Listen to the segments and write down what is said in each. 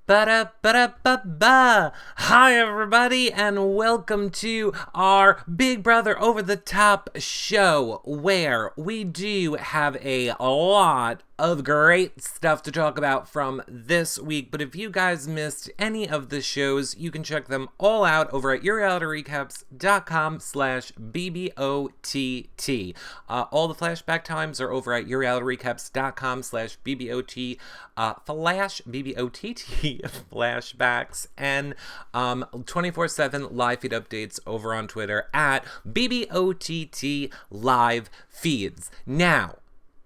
Ba-da-ba-da-ba-ba. Hi, everybody, and welcome to our Big Brother Over the Top show, where we do have a lot of great stuff to talk about from this week. But if you guys missed any of the shows, you can check them all out over at yourrealityrecaps.com/BBOTT. All the flashback times are over at yourrealityrecaps.com/BBOT flash BBOTT flashbacks, and 24/7 live feed updates over on Twitter at BBOTT live feeds. Now,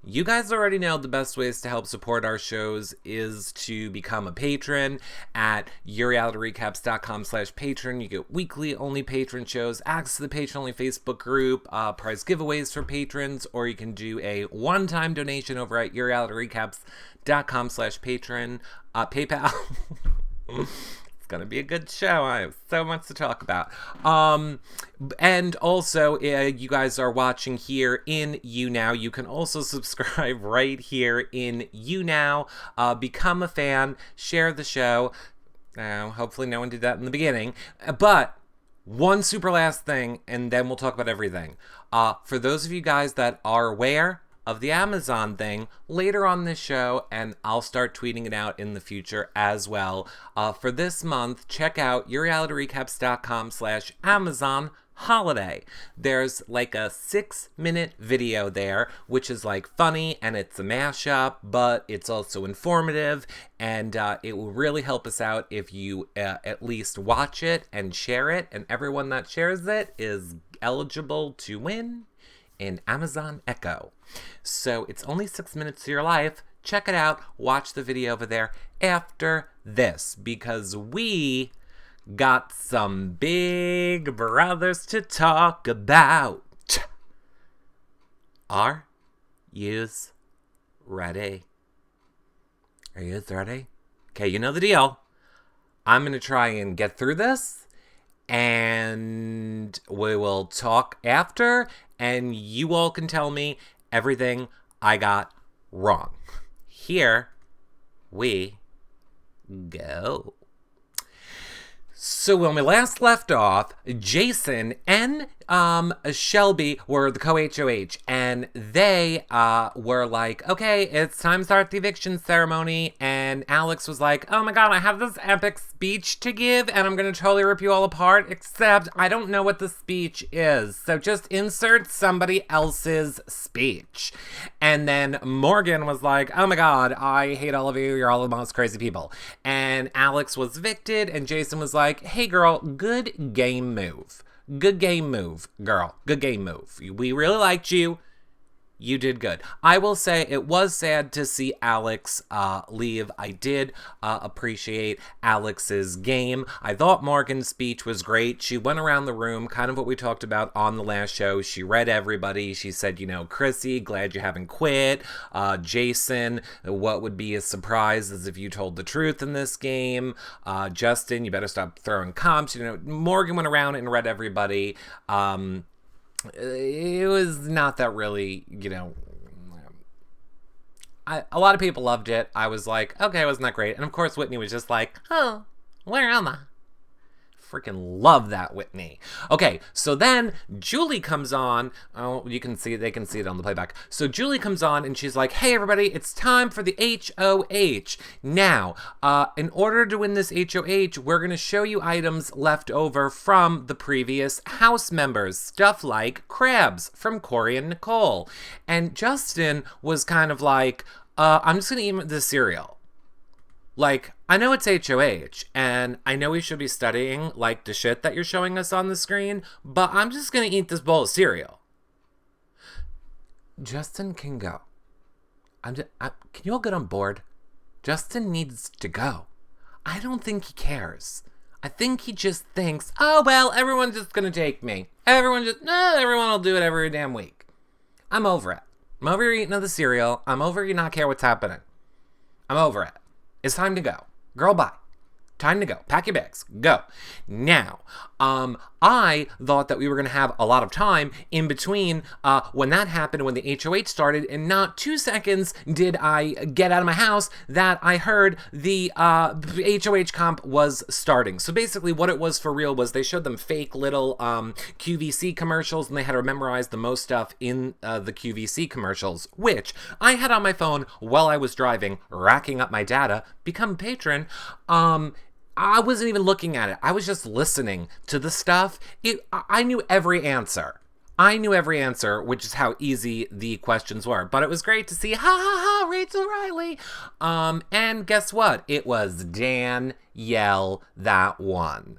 you guys already know the best ways to help support our shows is to become a patron at yourrealityrecaps.com/patron. You get weekly only patron shows, access to the patron only Facebook group, prize giveaways for patrons, or you can do a one-time donation over at yourrealityrecaps.com/patron. PayPal. It's gonna be a good show. I have so much to talk about. And also, you guys are watching here in YouNow. You can also subscribe right here in YouNow. Become a fan. Share the show. Hopefully no one did that in the beginning. But one super last thing, and then we'll talk about everything. For those of you guys that are aware of the Amazon thing, later on this show, and I'll start tweeting it out in the future as well. For this month, check out yourrealityrecaps.com/Amazon holiday. There's like a 6-minute video there, which is like funny, and it's a mashup, but it's also informative, and it will really help us out if you at least watch it and share it, and everyone that shares it is eligible to win an Amazon Echo. So it's only 6 minutes of your life. Check it out. Watch the video over there after this, because we got some big brothers to talk about. Are yous ready? Are yous ready? Okay, you know the deal. I'm going to try and get through this, and we will talk after, and you all can tell me everything I got wrong. Here we go. So when we last left off, Jason and Shelby were the co-HOH, and they were like, okay, it's time to start the eviction ceremony, and Alex was like, oh my god, I have this epic speech to give, and I'm gonna totally rip you all apart, except I don't know what the speech is, so just insert somebody else's speech. And then Morgan was like, oh my god, I hate all of you, you're all the most crazy people. And Alex was evicted, and Jason was like, hey girl, good game move. Good game move, girl. Good game move. We really liked you. You did good. I will say it was sad to see Alex leave. I did appreciate Alex's game. I thought Morgan's speech was great. She went around the room, kind of what we talked about on the last show. She read everybody. She said, you know, Chrissy, glad you haven't quit. Jason, what would be a surprise is if you told the truth in this game. Justin, you better stop throwing comps. You know, Morgan went around and read everybody. It was not that really, you know, a lot of people loved it. I was like, okay, it wasn't that great. And of course, Whitney was just like, oh, where am I? Freaking love that, Whitney. Okay, so then Julie comes on. Oh, they can see it on the playback. So Julie comes on and she's like, hey everybody, it's time for the HOH. Now, in order to win this HOH, we're going to show you items left over from the previous house members. Stuff like crabs from Corey and Nicole. And Justin was kind of like, I'm just going to eat the cereal. Like, I know it's HOH, and I know we should be studying, like, the shit that you're showing us on the screen, but I'm just gonna eat this bowl of cereal. Justin can go. Can you all get on board? Justin needs to go. I don't think he cares. I think he just thinks, oh, well, everyone's just gonna take me. Everyone will do it every damn week. I'm over it. I'm over you eating the cereal. I'm over you not care what's happening. I'm over it. It's time to go. Girl, bye. Time to go. Pack your bags. Go. Now, I thought that we were going to have a lot of time in between when that happened, when the HOH started, and not 2 seconds did I get out of my house that I heard the HOH comp was starting. So basically what it was for real was they showed them fake little QVC commercials, and they had to memorize the most stuff in the QVC commercials, which I had on my phone while I was driving, racking up my data. Become a patron. I wasn't even looking at it. I was just listening to the stuff. I knew every answer. Which is how easy the questions were. But it was great to see, ha ha ha, Rachel Riley. And guess what? It was Danielle that won.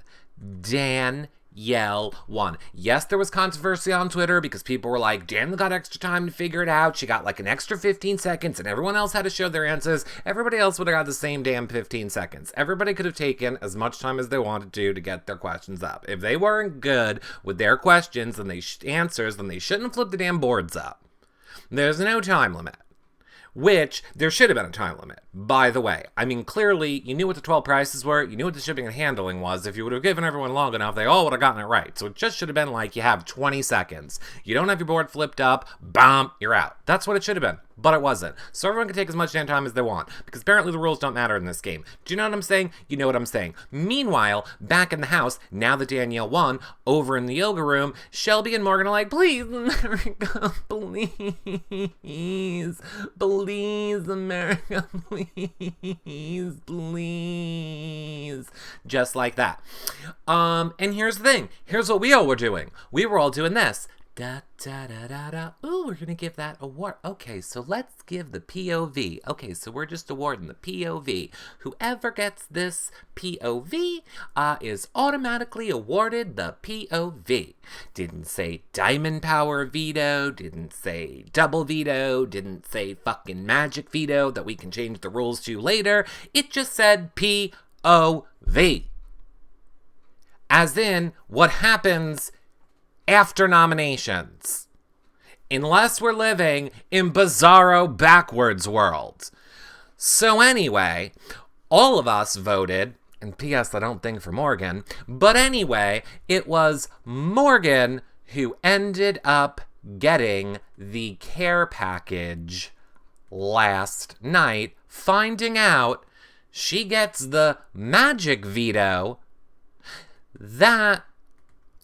Danielle won. Yes, there was controversy on Twitter because people were like, Danielle got extra time to figure it out. She got like an extra 15 seconds and everyone else had to show their answers. Everybody else would have got the same damn 15 seconds. Everybody could have taken as much time as they wanted to get their questions up. If they weren't good with their questions and answers, then they shouldn't have flipped the damn boards up. There's no time limit. Which, there should have been a time limit, by the way. I mean, clearly, you knew what the 12 prices were, you knew what the shipping and handling was. If you would have given everyone long enough, they all would have gotten it right. So it just should have been like, you have 20 seconds. You don't have your board flipped up, bam, you're out. That's what it should have been, but it wasn't. So everyone can take as much damn time as they want, because apparently the rules don't matter in this game. Do you know what I'm saying? You know what I'm saying. Meanwhile, back in the house, now that Danielle won, over in the yoga room, Shelby and Morgan are like, please, America, please, please, America, please, please. Just like that. And here's the thing. Here's what we all were doing. We were all doing this. Da, da, da, da, da. Ooh, we're going to give that award. Okay, so let's give the POV. Okay, so we're just awarding the POV. Whoever gets this POV is automatically awarded the POV. Didn't say diamond power veto, didn't say double veto, didn't say fucking magic veto that we can change the rules to later. It just said POV. As in, what happens after nominations, unless we're living in bizarro backwards world. So anyway, all of us voted, and P.S. I don't think for Morgan, but anyway, it was Morgan who ended up getting the care package last night, finding out she gets the magic veto that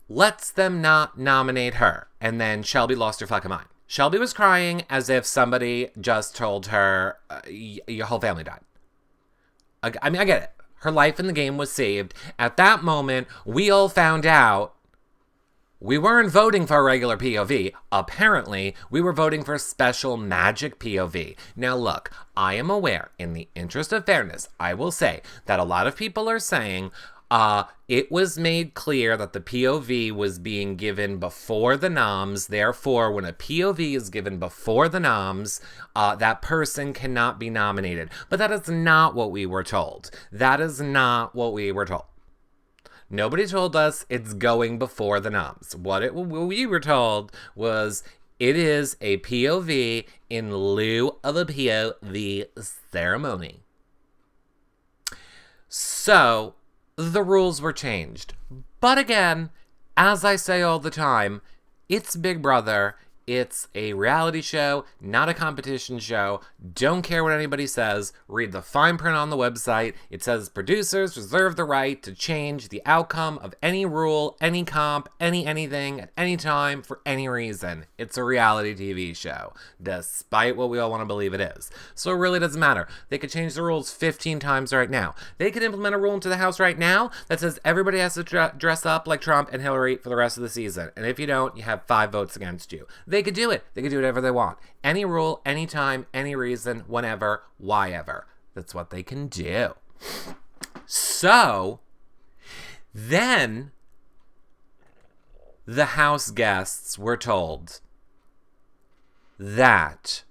lets them not nominate her. And then Shelby lost her fucking mind. Shelby was crying as if somebody just told her, your whole family died. I mean, I get it. Her life in the game was saved. At that moment, we all found out we weren't voting for a regular POV. Apparently, we were voting for a special magic POV. Now look, I am aware, in the interest of fairness, I will say that a lot of people are saying, it was made clear that the POV was being given before the noms. Therefore, when a POV is given before the noms, that person cannot be nominated. But that is not what we were told. That is not what we were told. Nobody told us it's going before the noms. What we were told was it is a POV in lieu of a POV ceremony. So the rules were changed. But again, as I say all the time, it's Big Brother. It's a reality show, not a competition show. Don't care what anybody says. Read the fine print on the website. It says producers reserve the right to change the outcome of any rule, any comp, anything, at any time, for any reason. It's a reality TV show, despite what we all want to believe it is. So it really doesn't matter. They could change the rules 15 times right now. They could implement a rule into the House right now that says everybody has to dress up like Trump and Hillary for the rest of the season. And if you don't, you have 5 votes against you. They could do it. They could do whatever they want. Any rule, anytime, any reason, whenever, why ever. That's what they can do. So, then the House guests were told that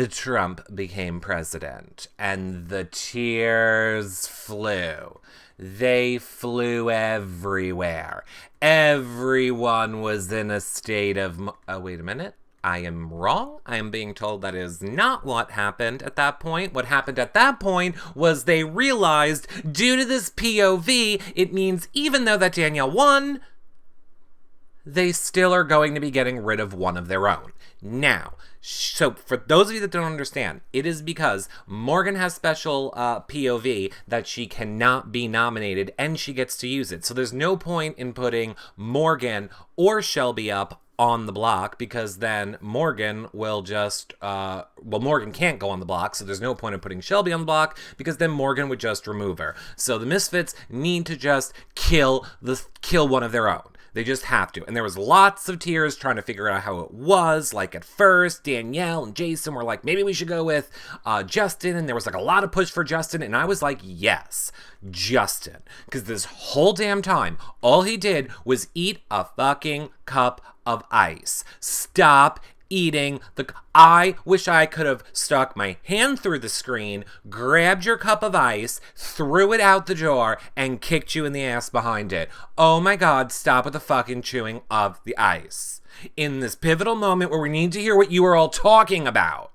Trump became president, and the tears flew. They flew everywhere. Everyone was in a state of... Oh, wait a minute. I am wrong. I am being told that is not what happened at that point. What happened at that point was they realized, due to this POV, it means even though that Danielle won, they still are going to be getting rid of one of their own. Now, so for those of you that don't understand, it is because Morgan has special POV that she cannot be nominated and she gets to use it. So there's no point in putting Morgan or Shelby up on the block, because then Morgan will just, Morgan can't go on the block, so there's no point in putting Shelby on the block, because then Morgan would just remove her. So the Misfits need to just kill one of their own. They just have to. And there was lots of tears trying to figure out how it was. Like at first, Danielle and Jason were like, maybe we should go with Justin. And there was like a lot of push for Justin. And I was like, yes, Justin. Because this whole damn time, all he did was eat a fucking cup of ice. Stop eating I wish I could have stuck my hand through the screen, grabbed your cup of ice, threw it out the door, and kicked you in the ass behind it. Oh my God, stop with the fucking chewing of the ice. In this pivotal moment where we need to hear what you are all talking about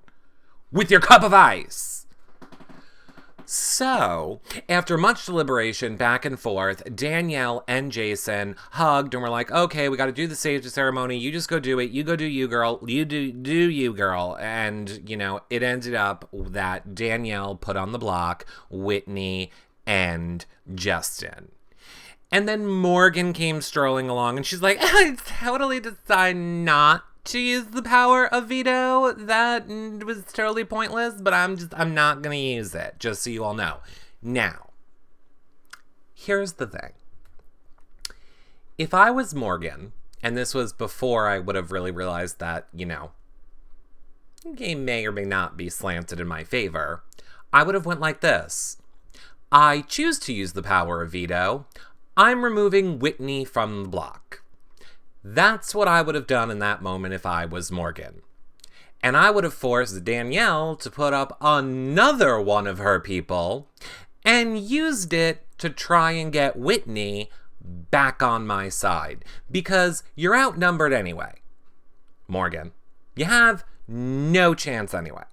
with your cup of ice. So, after much deliberation, back and forth, Danielle and Jason hugged and were like, okay, we got to do the sage ceremony. You just go do it. You go do you, girl. You do you, girl. And, you know, it ended up that Danielle put on the block Whitney and Justin. And then Morgan came strolling along and she's like, I totally decide not to use the power of veto. That was totally pointless, but I'm not gonna use it, just so you all know. Now, here's the thing. If I was Morgan, and this was before I would have really realized that, you know, the game may or may not be slanted in my favor, I would have went like this. I choose to use the power of veto. I'm removing Whitney from the block. That's what I would have done in that moment if I was Morgan. And I would have forced Danielle to put up another one of her people and used it to try and get Whitney back on my side. Because you're outnumbered anyway, Morgan. You have no chance anyway.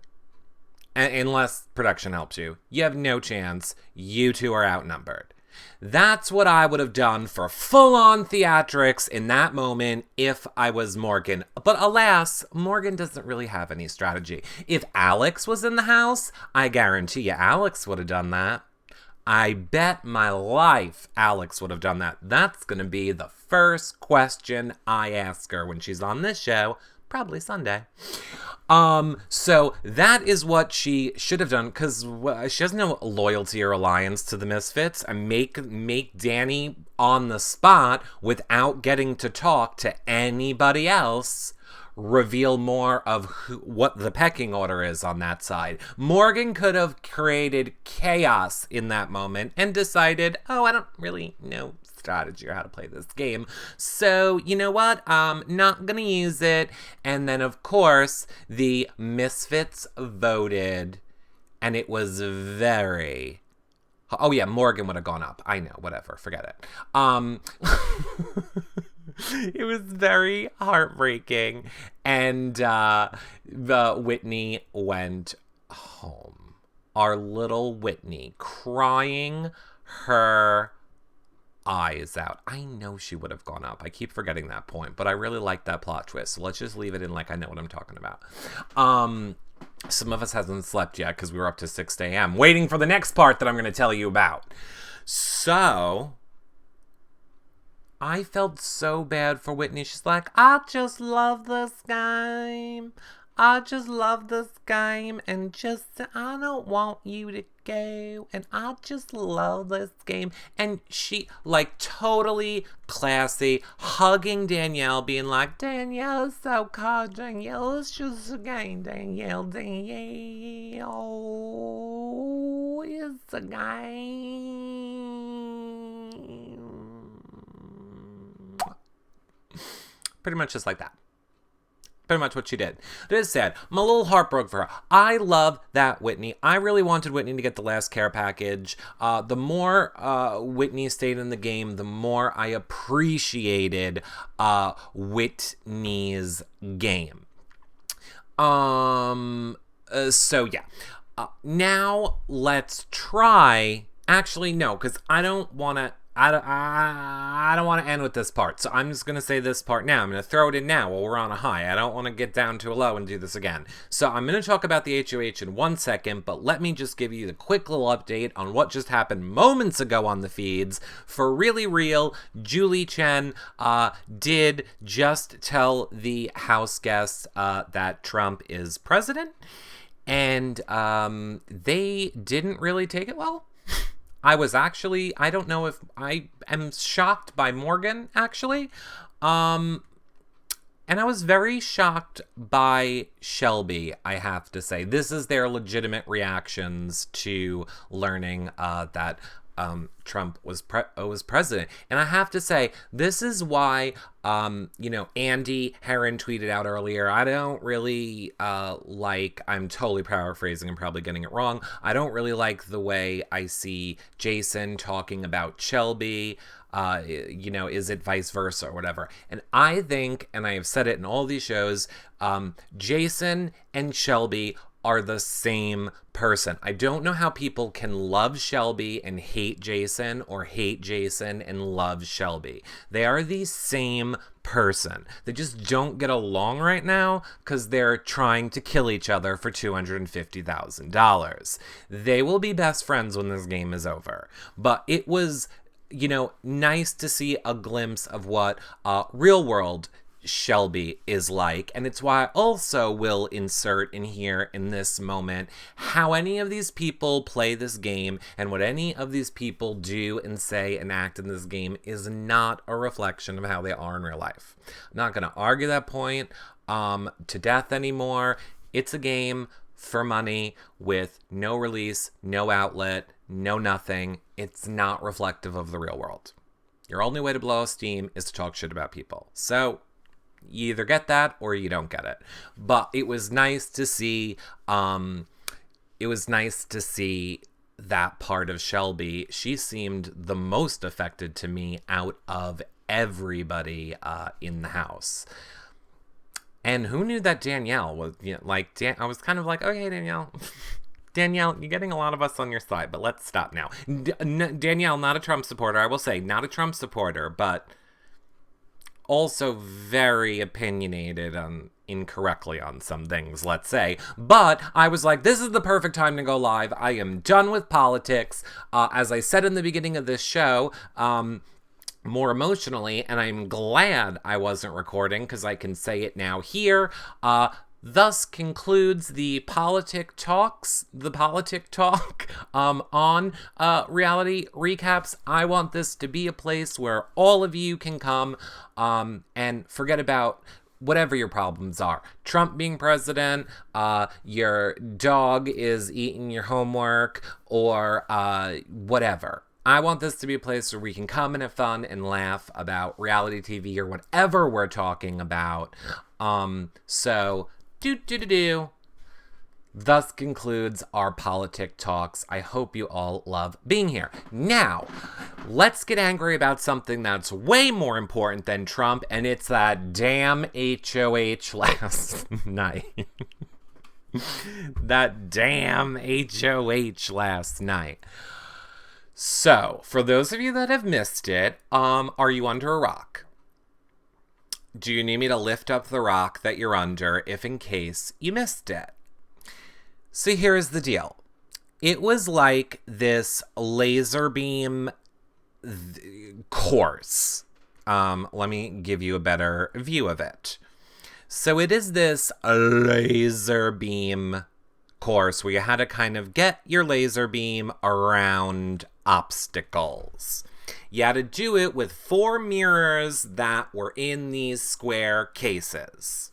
Unless production helps you. You have no chance. You two are outnumbered. That's what I would have done for full-on theatrics in that moment if I was Morgan. But alas, Morgan doesn't really have any strategy. If Alex was in the house, I guarantee you Alex would have done that. I bet my life Alex would have done that. That's going to be the first question I ask her when she's on this show, probably Sunday. So that is what she should have done, because she has no loyalty or alliance to the Misfits, and make Danny on the spot without getting to talk to anybody else reveal more of what the pecking order is on that side. Morgan could have created chaos in that moment and decided, oh, I don't really know strategy or how to play this game, so you know what, not gonna use it. And then of course the Misfits voted, and it was very, oh yeah, Morgan would have gone up. I know, whatever, forget it. It was very heartbreaking, and Whitney went home. Our little Whitney crying her eyes out. I know she would have gone up. I keep forgetting that point, but I really like that plot twist. So let's just leave it in like I know what I'm talking about. Some of us hasn't slept yet because we were up to 6 a.m. waiting for the next part that I'm going to tell you about. So I felt so bad for Whitney. She's like, I just love this game. I just love this game, and just, I don't want you to go, and I just love this game. And she, like, totally classy, hugging Danielle, being like, Danielle is so cold, Danielle, it's just a game, Danielle, it's a game. Pretty much just like that. Pretty much what she did. It is sad. I'm a little heartbroken for her. I love that Whitney. I really wanted Whitney to get the last care package. The more Whitney stayed in the game, the more I appreciated Whitney's game. So yeah. Now let's try. Actually, no, because I don't want to. I don't want to end with this part, so I'm just going to say this part now. I'm going to throw it in now while we're on a high. I don't want to get down to a low and do this again. So I'm going to talk about the HOH in 1 second, but let me just give you the quick little update on what just happened moments ago on the feeds. For really real, Julie Chen did just tell the House guests that Trump is president, and they didn't really take it well. I don't know if I am shocked by Morgan, actually. And I was very shocked by Shelby, I have to say. This is their legitimate reactions to learning that Trump was president. And I have to say, this is why, Andy Herron tweeted out earlier, I don't really I'm totally paraphrasing and probably getting it wrong. I don't really like the way I see Jason talking about Shelby. Is it vice versa or whatever? And I think, and I have said it in all these shows, Jason and Shelby are the same person. I don't know how people can love Shelby and hate Jason, or hate Jason and love Shelby. They are the same person. They just don't get along right now because they're trying to kill each other for $250,000. They will be best friends when this game is over. But it was, nice to see a glimpse of what real world Shelby is like, and it's why I also will insert in here in this moment how any of these people play this game, and what any of these people do and say and act in this game is not a reflection of how they are in real life. I'm not going to argue that point to death anymore. It's a game for money with no release, no outlet, no nothing. It's not reflective of the real world. Your only way to blow steam is to talk shit about people. So you either get that or you don't get it. But it was nice to see that part of Shelby. She seemed the most affected to me out of everybody in the house. And who knew that Danielle was, I was kind of like, okay, Danielle. Danielle, you're getting a lot of us on your side, but let's stop now. Danielle, not a Trump supporter, I will say, not a Trump supporter, but also very opinionated incorrectly on some things, let's say. But I was like, this is the perfect time to go live. I am done with politics. As I said in the beginning of this show, more emotionally, and I'm glad I wasn't recording because I can say it now here. Thus concludes the politic talk on reality recaps. I want this to be a place where all of you can come and forget about whatever your problems are. Trump being president, your dog is eating your homework, or whatever. I want this to be a place where we can come and have fun and laugh about reality TV or whatever we're talking about. Thus concludes our politic talks. I hope you all love being here. Now, let's get angry about something that's way more important than Trump, and it's that damn HOH last night. That damn HOH last night. So, for those of you that have missed it, are you under a rock? Do you need me to lift up the rock that you're under if in case you missed it? So here's the deal. It was like this laser beam course. Let me give you a better view of it. So it is this laser beam course where you had to kind of get your laser beam around obstacles. You had to do it with 4 mirrors that were in these square cases.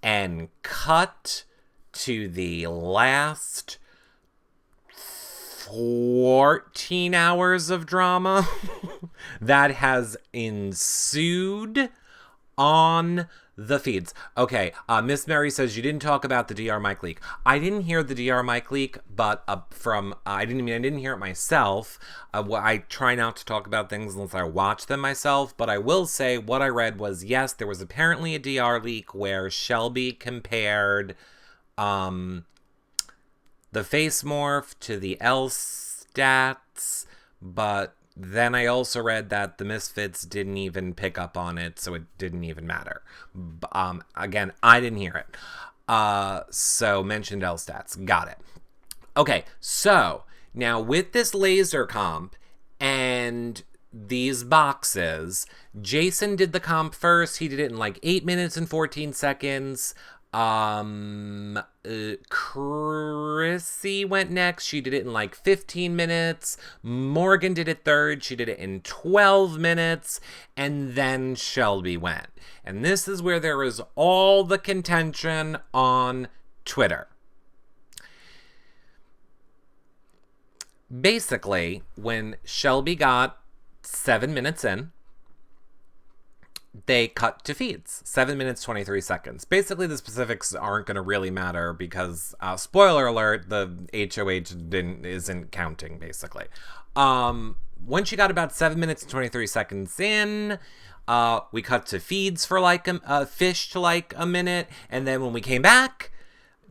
And cut to the last 14 hours of drama that has ensued on The feeds. Okay, Miss Mary says you didn't talk about the DR mic leak. I didn't hear the DR mic leak, but I didn't hear it myself. I try not to talk about things unless I watch them myself, but I will say what I read was, yes, there was apparently a DR leak where Shelby compared the face morph to the L stats, but then I also read that the Misfits didn't even pick up on it, so it didn't even matter. Again, I didn't hear it. So mentioned L stats. Got it. Okay, so now with this laser comp and these boxes, Jason did the comp first. He did it in like 8 minutes and 14 seconds. Chrissy went next. She did it in like 15 minutes. Morgan did it third. She did it in 12 minutes. And then Shelby went. And this is where there is all the contention on Twitter. Basically, when Shelby got 7 minutes in, they cut to feeds. 7 minutes, 23 seconds. Basically, the specifics aren't going to really matter because, spoiler alert, the HOH isn't counting, basically. When she got about 7 minutes and 23 seconds in, we cut to feeds for like fish to like a minute. And then when we came back,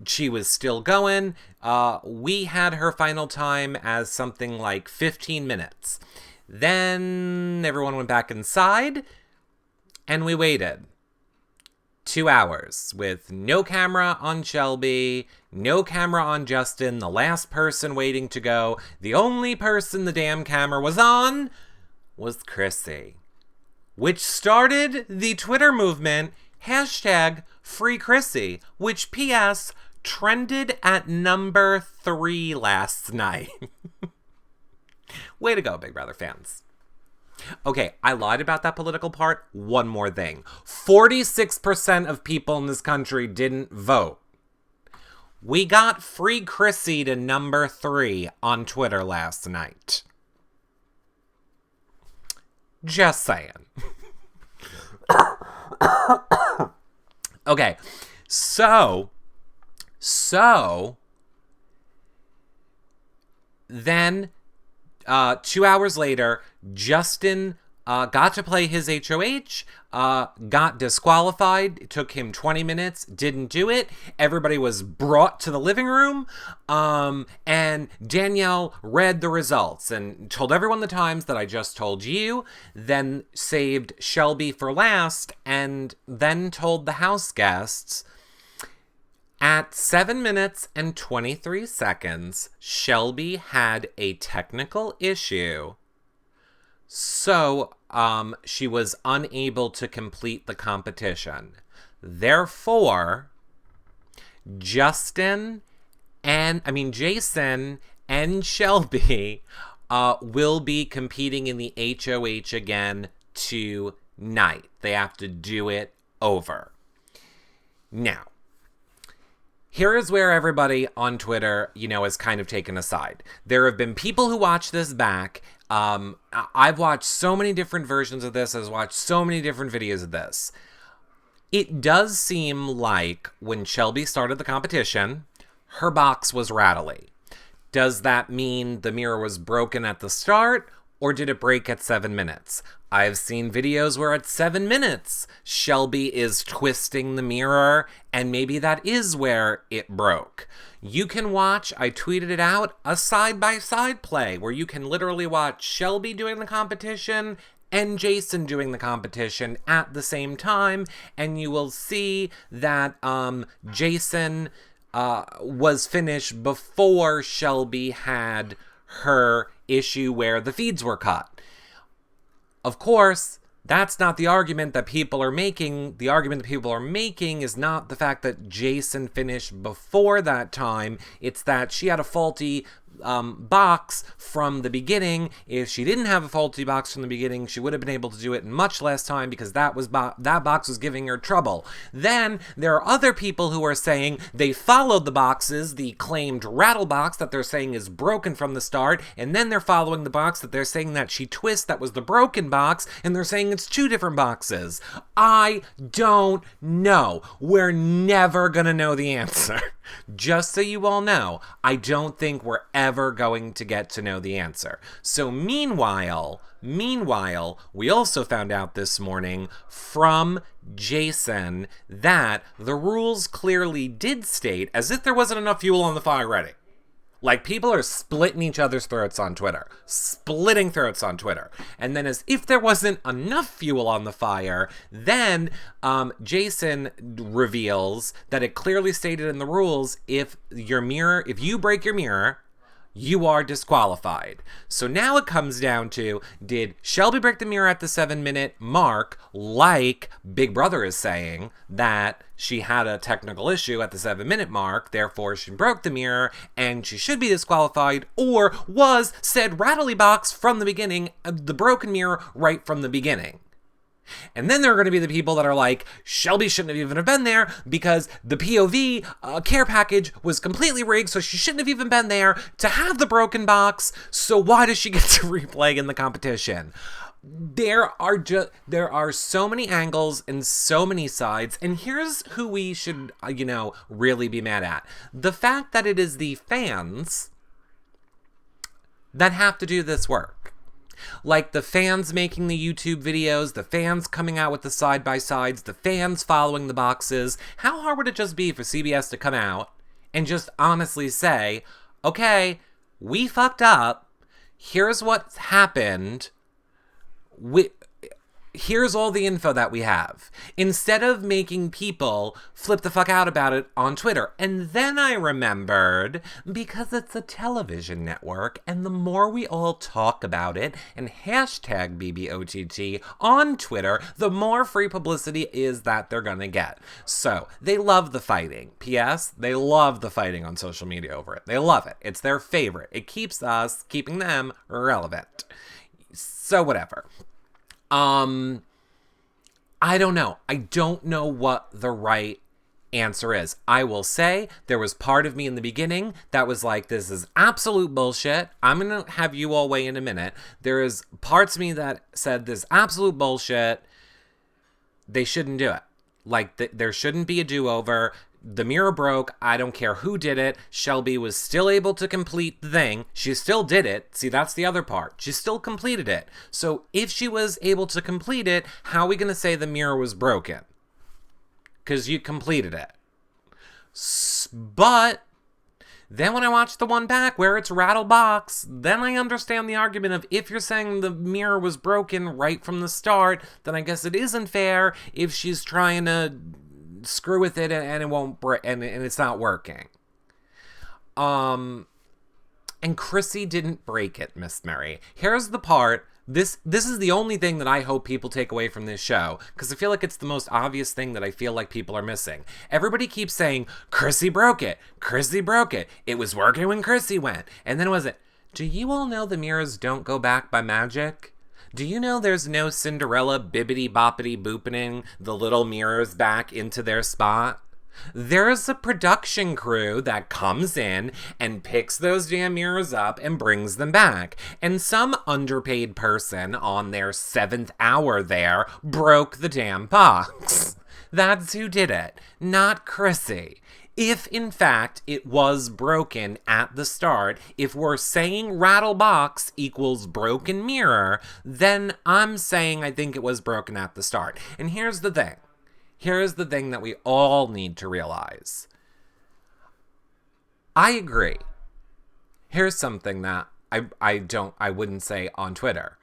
she was still going. We had her final time as something like 15 minutes. Then everyone went back inside. And we waited 2 hours with no camera on Shelby, no camera on Justin, the last person waiting to go. The only person the damn camera was on was Chrissy, which started the Twitter movement, #FreeChrissy, which PS trended at number 3 last night. Way to go, Big Brother fans. Okay, I lied about that political part. One more thing. 46% of people in this country didn't vote. We got Free Chrissy to number 3 on Twitter last night. Just saying. Okay, so then 2 hours later, Justin got to play his HOH, got disqualified. It took him 20 minutes, didn't do it. Everybody was brought to the living room, and Danielle read the results and told everyone the times that I just told you, then saved Shelby for last, and then told the house guests, at 7 minutes and 23 seconds, Shelby had a technical issue. So, she was unable to complete the competition. Therefore, Jason and Shelby will be competing in the HOH again tonight. They have to do it over. Now, here is where everybody on Twitter, is kind of taken aside. There have been people who watch this back. I've watched so many different versions of this. I've watched so many different videos of this. It does seem like when Shelby started the competition, her box was rattly. Does that mean the mirror was broken at the start, or did it break at 7 minutes? I've seen videos where at 7 minutes, Shelby is twisting the mirror, and maybe that is where it broke. You can watch, I tweeted it out, a side-by-side play where you can literally watch Shelby doing the competition and Jason doing the competition at the same time, and you will see that Jason was finished before Shelby had her issue where the feeds were cut. Of course, that's not the argument that people are making. The argument that people are making is not the fact that Jason finished before that time. It's that she had a faulty box from the beginning. If she didn't have a faulty box from the beginning, she would have been able to do it in much less time because that box was giving her trouble. Then there are other people who are saying they followed the boxes, the claimed rattle box that they're saying is broken from the start, and then they're following the box that they're saying that she twists that was the broken box, and they're saying it's two different boxes. I don't know. We're never gonna know the answer. Just so you all know, I don't think we're ever going to get to know the answer. So meanwhile, we also found out this morning from Jason that the rules clearly did state, as if there wasn't enough fuel on the fire already. Like, people are splitting each other's throats on Twitter. Splitting throats on Twitter. And then as if there wasn't enough fuel on the fire, then Jason reveals that it clearly stated in the rules, if you break your mirror, you are disqualified. So now it comes down to, did Shelby break the mirror at the 7-minute mark, like Big Brother is saying that she had a technical issue at the 7-minute mark, therefore she broke the mirror and she should be disqualified, or was said rattly box from the beginning, the broken mirror right from the beginning? And then there are going to be the people that are like, Shelby shouldn't have even been there because the POV care package was completely rigged, so she shouldn't have even been there to have the broken box, so why does she get to replay in the competition? There are so many angles and so many sides, and here's who we should, really be mad at. The fact that it is the fans that have to do this work. Like the fans making the YouTube videos, the fans coming out with the side-by-sides, the fans following the boxes. How hard would it just be for CBS to come out and just honestly say, okay, we fucked up, here's what's happened, here's all the info that we have, instead of making people flip the fuck out about it on Twitter. And then I remembered, because it's a television network, and the more we all talk about it and hashtag BBOTT on Twitter, the more free publicity is that they're gonna get. So they love the fighting. P.S. They love the fighting on social media over it. They love it. It's their favorite. It keeps keeping them relevant. So whatever. I don't know. I don't know what the right answer is. I will say there was part of me in the beginning that was like, this is absolute bullshit. I'm going to have you all weigh in a minute. There is parts of me that said this absolute bullshit. They shouldn't do it. Like, there shouldn't be a do-over. The mirror broke. I don't care who did it. Shelby was still able to complete the thing. She still did it. See, that's the other part. She still completed it. So if she was able to complete it, how are we going to say the mirror was broken? Because you completed it. But then when I watch the one back where it's rattle box, then I understand the argument of, if you're saying the mirror was broken right from the start, then I guess it isn't fair if she's trying to screw with it and it won't break, and it's not working. And Chrissy didn't break it, Miss Mary. Here's the part. This is the only thing that I hope people take away from this show, because I feel like it's the most obvious thing that I feel like people are missing. Everybody keeps saying, Chrissy broke it. Chrissy broke it. It was working when Chrissy went. And then was it, do you all know the mirrors don't go back by magic? Do you know there's no Cinderella bibbity-boppity-booping the little mirrors back into their spot? There's a production crew that comes in and picks those damn mirrors up and brings them back. And some underpaid person on their 7th hour there broke the damn box. That's who did it, not Chrissy. If, in fact, it was broken at the start, if we're saying rattle box equals broken mirror, then I'm saying I think it was broken at the start. And here's the thing. Here's the thing that we all need to realize. I agree. Here's something that I wouldn't say on Twitter.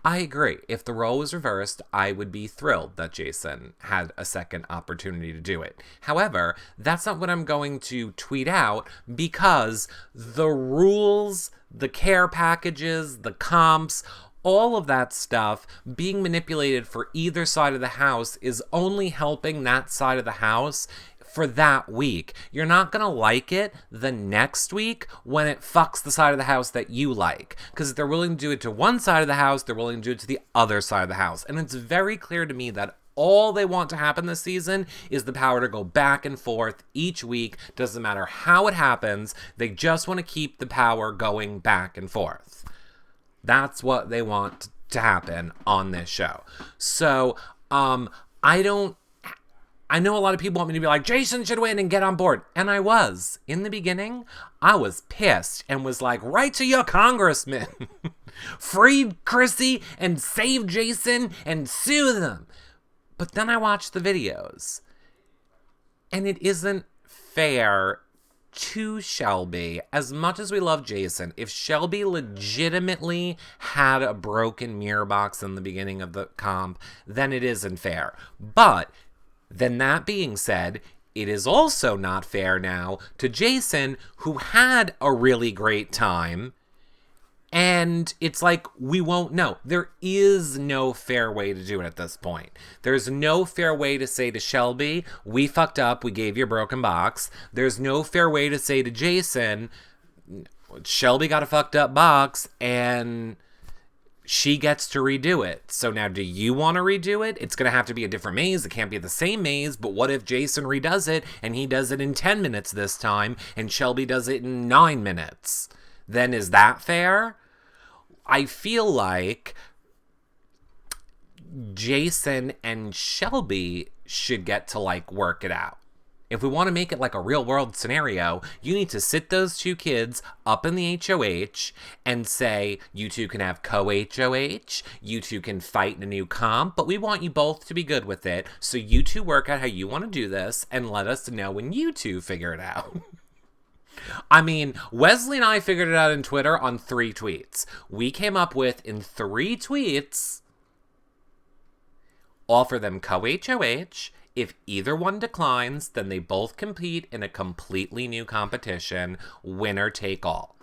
I agree. If the role was reversed, I would be thrilled that Jason had a second opportunity to do it. However, that's not what I'm going to tweet out, because the rules, the care packages, the comps, all of that stuff being manipulated for either side of the house is only helping that side of the house for that week. You're not going to like it the next week when it fucks the side of the house that you like. Because if they're willing to do it to one side of the house, they're willing to do it to the other side of the house. And it's very clear to me that all they want to happen this season is the power to go back and forth each week. Doesn't matter how it happens. They just want to keep the power going back and forth. That's what they want to happen on this show. So, I know a lot of people want me to be like, Jason should win and get on board. And I was. In the beginning, I was pissed and was like, write to your congressman. Free Chrissy and save Jason and sue them. But then I watched the videos. And it isn't fair to Shelby. As much as we love Jason, if Shelby legitimately had a broken mirror box in the beginning of the comp, then it isn't fair. But then that being said, it is also not fair now to Jason, who had a really great time. And it's like, we won't know. There is no fair way to do it at this point. There's no fair way to say to Shelby, we fucked up, we gave you a broken box. There's no fair way to say to Jason, Shelby got a fucked up box, and she gets to redo it. So now, do you want to redo it? It's going to have to be a different maze. It can't be the same maze, but what if Jason redoes it, and he does it in 10 minutes this time, and Shelby does it in 9 minutes? Then is that fair? I feel like Jason and Shelby should get to, like, work it out. If we want to make it like a real world scenario, you need to sit those two kids up in the HOH and say, you two can have co-HOH, you two can fight in a new comp, but we want you both to be good with it. So you two work out how you want to do this and let us know when you two figure it out. I mean, Wesley and I figured it out on Twitter on 3 tweets. We came up with, in 3 tweets, offer them co-HOH. If either one declines, then they both compete in a completely new competition, winner take all.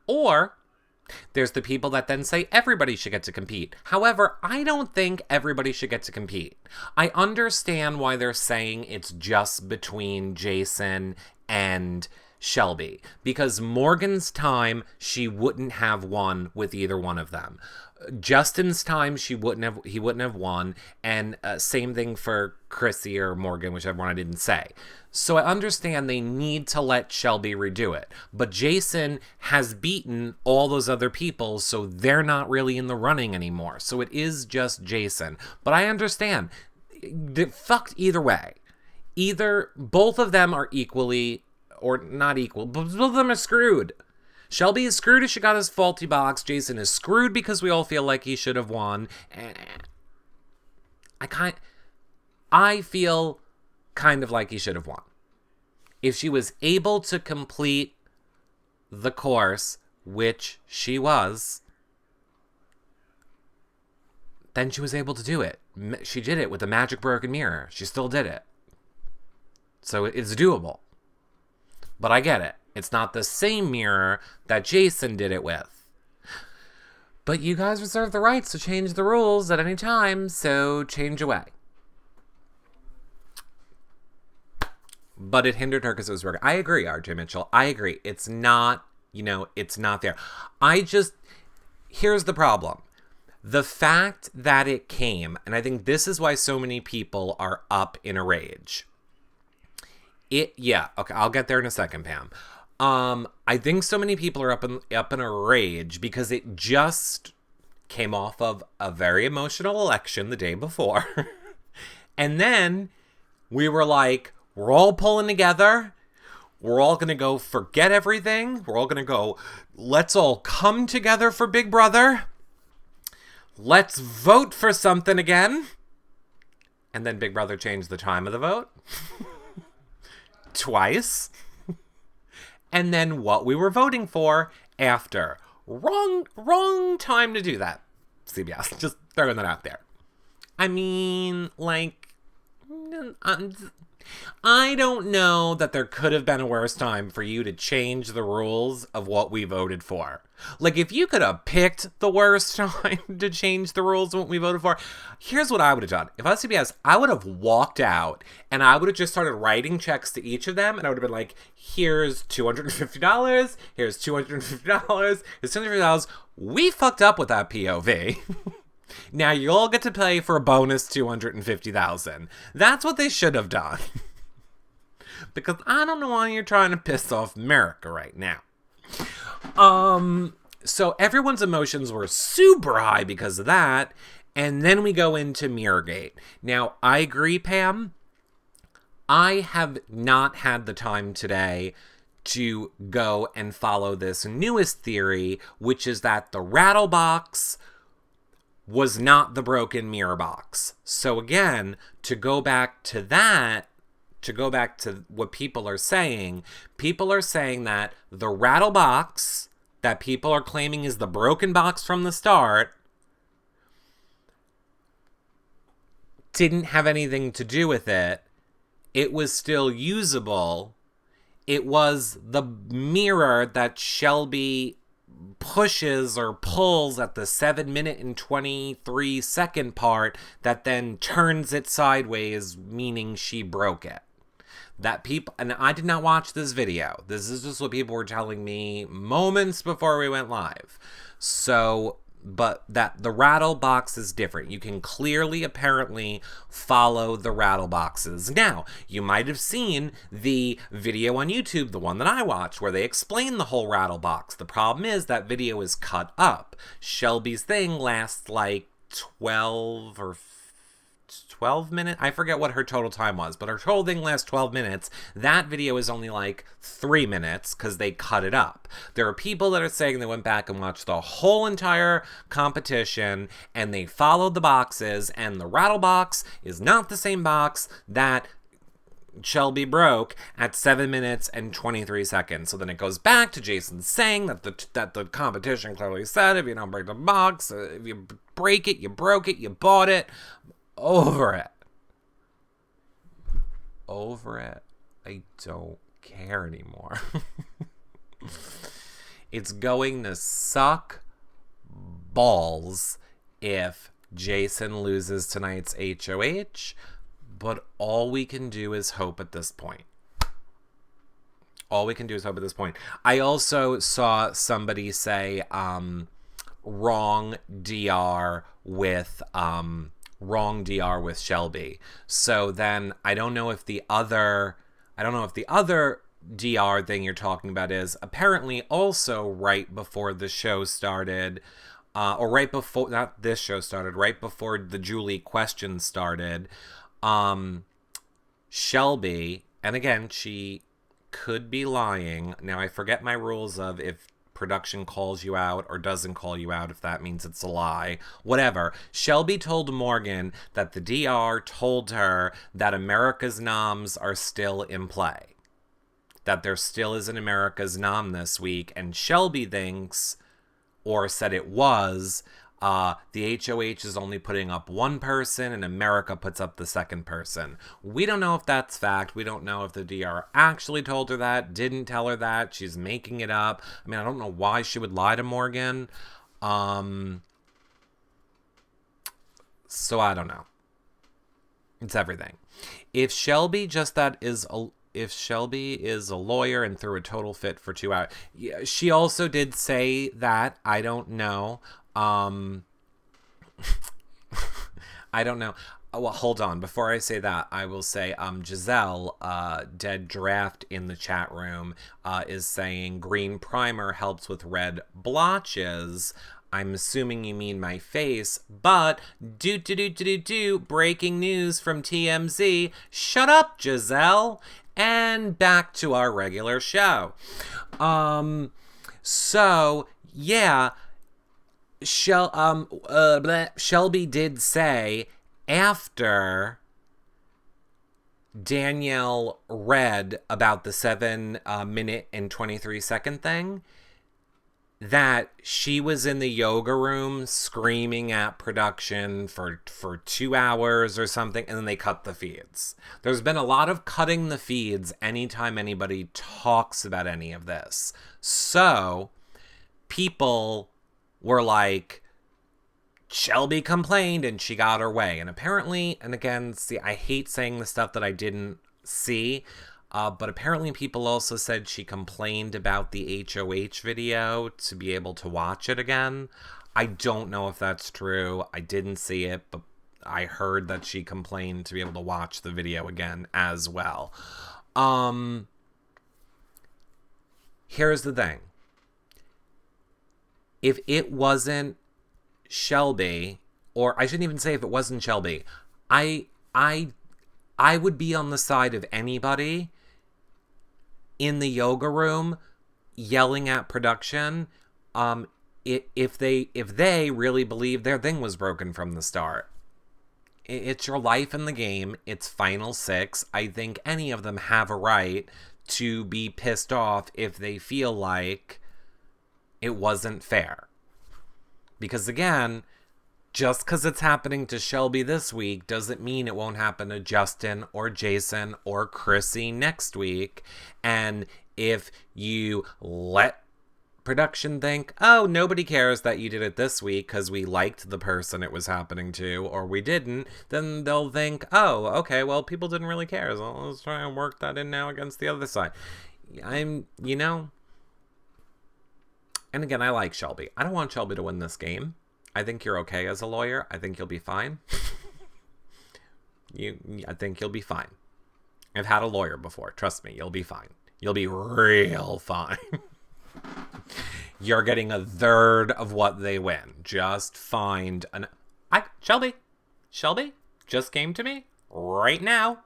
Or there's the people that then say everybody should get to compete. However, I don't think everybody should get to compete. I understand why they're saying it's just between Jason and Shelby, because Morgan's time, she wouldn't have won with either one of them. Justin's time, he wouldn't have won, and same thing for Chrissy or Morgan, whichever one I didn't say. So I understand they need to let Shelby redo it, but Jason has beaten all those other people, so they're not really in the running anymore. So it is just Jason. But I understand, fucked either way. Either both of them are equally, or not equal, but both of them are screwed. Shelby is screwed if she got his faulty box. Jason is screwed because we all feel like he should have won. I feel kind of like he should have won. If she was able to complete the course, which she was, then she was able to do it. She did it with a magic broken mirror. She still did it. So it's doable. But I get it. It's not the same mirror that Jason did it with. But you guys reserve the rights to change the rules at any time, so change away. But it hindered her because it was working. I agree, RJ Mitchell. I agree. It's not, it's not there. Here's the problem. The fact that it came, and I think this is why so many people are up in a rage. Okay, I'll get there in a second, Pam. I think so many people are up in a rage because it just came off of a very emotional election the day before. And then we were like, we're all pulling together. We're all going to go forget everything. We're all going to go, let's all come together for Big Brother. Let's vote for something again. And then Big Brother changed the time of the vote. Twice. And then what we were voting for after. Wrong time to do that, CBS. Just throwing that out there. I mean, like, I don't know that there could have been a worse time for you to change the rules of what we voted for. Like, if you could have picked the worst time to change the rules of what we voted for, here's what I would have done. If I was CBS, I would have walked out and I would have just started writing checks to each of them, and I would have been like, here's $250, here's $250, here's $250. We fucked up with that POV. Now you all get to pay for a bonus $250,000. That's what they should have done. Because I don't know why you're trying to piss off America right now. So everyone's emotions were super high because of that. And then we go into Mirrorgate. Now, I agree, Pam. I have not had the time today to go and follow this newest theory, which is that the rattle box was not the broken mirror box. So again, to go back to what people are saying that the rattle box that people are claiming is the broken box from the start didn't have anything to do with it. It was still usable. It was the mirror that Shelby pushes or pulls at the 7-minute and 23-second part that then turns it sideways, meaning she broke it. That people, and I did not watch this video. This is just what people were telling me moments before we went live. So, but that the rattle box is different. You can clearly, apparently, follow the rattle boxes. Now, you might have seen the video on YouTube, the one that I watched, where they explain the whole rattle box. The problem is that video is cut up. Shelby's thing lasts like 12 or 12 minutes. I forget what her total time was, but her total thing lasts 12 minutes. That video is only like 3 minutes because they cut it up. There are people that are saying they went back and watched the whole entire competition and they followed the boxes, and the rattle box is not the same box that Shelby broke at 7 minutes and 23 seconds. So then it goes back to Jason saying that the competition clearly said, if you don't break the box, if you break it, you broke it, you bought it. Over it. I don't care anymore. It's going to suck balls if Jason loses tonight's HOH, but all we can do is hope at this point. I also saw somebody say wrong DR with Shelby. So then I don't know if the other DR thing you're talking about is apparently also right before the show started, or right before, not this show started, right before the Julie question started. Shelby, and again, she could be lying. Now I forget my rules of if production calls you out or doesn't call you out, if that means it's a lie, whatever. Shelby told Morgan that the DR told her that America's noms are still in play, that there still is an America's nom this week, and Shelby thinks, or said it was, the HOH is only putting up one person and America puts up the second person. We don't know if that's fact. We don't know if the DR actually told her that, didn't tell her that, she's making it up. I mean, I don't know why she would lie to Morgan. So I don't know. It's everything. If Shelby is a lawyer and threw a total fit for 2 hours. Yeah, she also did say that. I don't know. I don't know. Well, hold on. Before I say that, I will say Giselle, Dead Draft in the chat room, is saying green primer helps with red blotches. I'm assuming you mean my face, but breaking news from TMZ. Shut up, Giselle. And back to our regular show. So yeah, Shelby did say after Danielle read about the 7 minute and 23 second thing, that she was in the yoga room screaming at production for 2 hours or something, and then they cut the feeds. There's been a lot of cutting the feeds anytime anybody talks about any of this. So people were like, Shelby complained and she got her way. And apparently, and again, see, I hate saying the stuff that I didn't see, but apparently people also said she complained about the HOH video to be able to watch it again. I don't know if that's true. I didn't see it, but I heard that she complained to be able to watch the video again as well. Here's the thing. If it wasn't Shelby, or I shouldn't even say if it wasn't Shelby, I would be on the side of anybody in the yoga room yelling at production if they really believe their thing was broken from the start. It's your life in the game. It's Final Six. I think any of them have a right to be pissed off if they feel like it wasn't fair. Because again, just because it's happening to Shelby this week doesn't mean it won't happen to Justin or Jason or Chrissy next week. And if you let production think, oh, nobody cares that you did it this week because we liked the person it was happening to, or we didn't, then they'll think, oh, okay, well, people didn't really care. So let's try and work that in now against the other side. And again, I like Shelby. I don't want Shelby to win this game. I think you're okay as a lawyer. I think you'll be fine. I think you'll be fine. I've had a lawyer before. Trust me, you'll be fine. You'll be real fine. You're getting a third of what they win. Just find Shelby just came to me right now.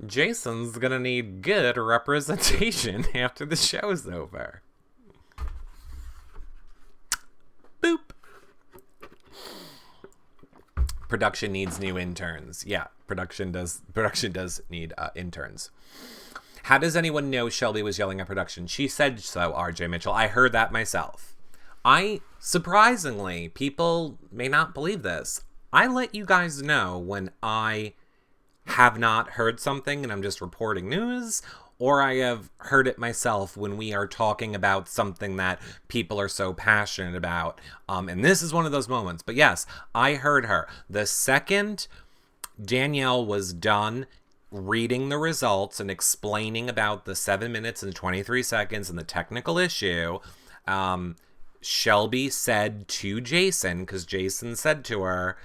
Jason's gonna need good representation after the show's over. Boop. Production needs new interns. Yeah, production does need interns. How does anyone know Shelby was yelling at production? She said so, RJ Mitchell. I heard that myself. Surprisingly, people may not believe this. I let you guys know when I have not heard something and I'm just reporting news, or I have heard it myself when we are talking about something that people are so passionate about. And this is one of those moments. But yes, I heard her. The second Danielle was done reading the results and explaining about the 7 minutes and 23 seconds and the technical issue, Shelby said to Jason, because Jason said to her,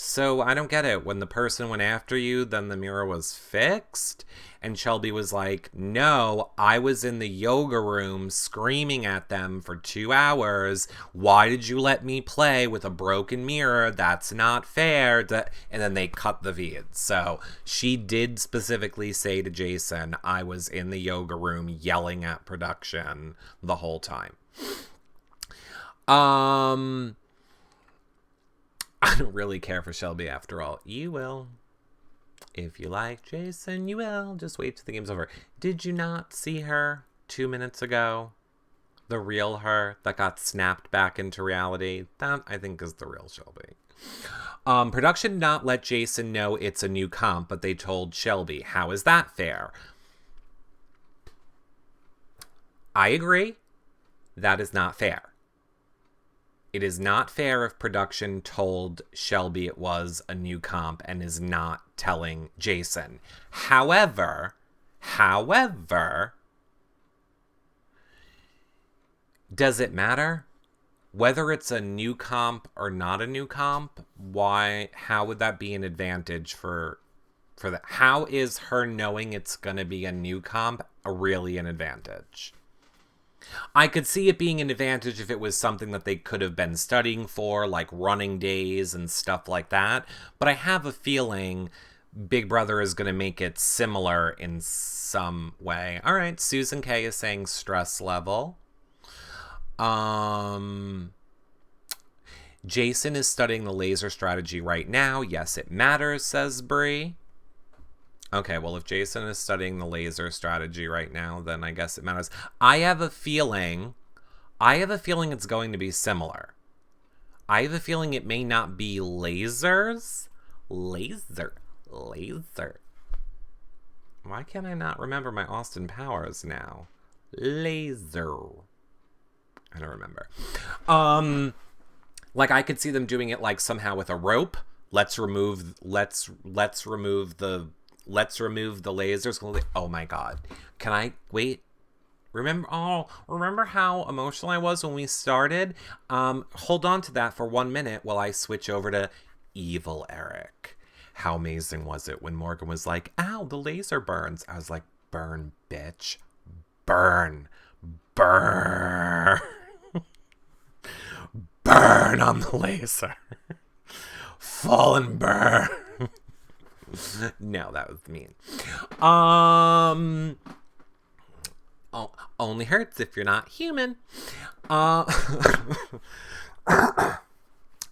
so I don't get it. When the person went after you, then the mirror was fixed? And Shelby was like, no, I was in the yoga room screaming at them for 2 hours. Why did you let me play with a broken mirror? That's not fair. And then they cut the feed. So she did specifically say to Jason, I was in the yoga room yelling at production the whole time. I don't really care for Shelby after all. You will. If you like Jason, you will. Just wait till the game's over. Did you not see her 2 minutes ago? The real her that got snapped back into reality? That, I think, is the real Shelby. Production did not let Jason know it's a new comp, but they told Shelby. How is that fair? I agree. That is not fair. It is not fair if production told Shelby it was a new comp and is not telling Jason. However, does it matter? Whether it's a new comp or not a new comp, how would that be an advantage for that? How is her knowing it's going to be a new comp really an advantage? I could see it being an advantage if it was something that they could have been studying for, like running days and stuff like that. But I have a feeling Big Brother is going to make it similar in some way. All right, Susan K is saying stress level. Jason is studying the laser strategy right now. Yes, it matters, says Bree. Okay, well, if Jason is studying the laser strategy right now, then I guess it matters. I have a feeling I have a feeling it's going to be similar. I have a feeling it may not be lasers. Laser. Why can't I not remember my Austin Powers now? Laser. I don't remember. Like I could see them doing it like somehow with a rope. Let's remove the lasers. Oh my god. Can I wait? Remember how emotional I was when we started? Hold on to that for 1 minute while I switch over to Evil Eric. How amazing was it when Morgan was like, ow, the laser burns. I was like, burn, bitch. Burn. Burn. Burn on the laser. Fall and burn. No, that was mean. Only hurts if you're not human.